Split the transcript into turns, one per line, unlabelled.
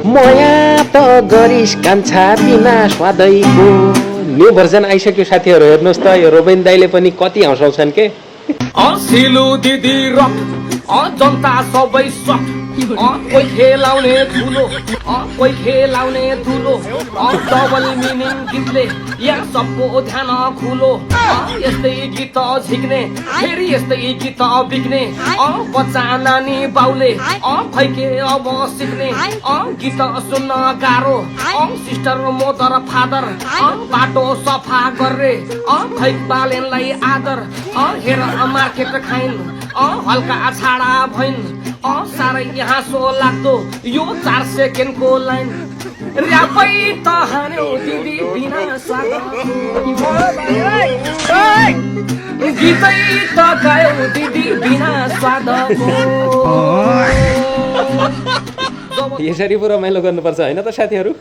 मया त गरिस कान्छा बिना स्वादैको न्यू भर्जन आइसक्यो साथीहरू हेर्नुहोस् त यो रोबिन दाइले पनि कति हँसाउँछन् के
सिलु दिदी रक जनता सबै सक कोही खेलाउने ठुलो कोही खेलाउने ठुलो डबल मिनिङ गीतले यहाँ सबको ध्यान खुलो यस्तै गीत झिक्ने फेरि यस्तै गीत बिग्ने बच्चा नानी बाउले खैके अब सिक्ने गीत सुन्न गाह्रो सिस्टर मोदर फादर बाटो सफा गरे खै बालेनलाई आदर हेर मार्केट खाइन् हल्का छाडा भइन् साह्रै हाँसो लाग्दो यो 4 सेकेन्डको लाइन र्यापै त हान्यो दिदी बिना स्वादको गीतै त गायो दिदी बिना स्वादको
यसरी पो रमाइलो गर्नुपर्छ होइन त साथीहरू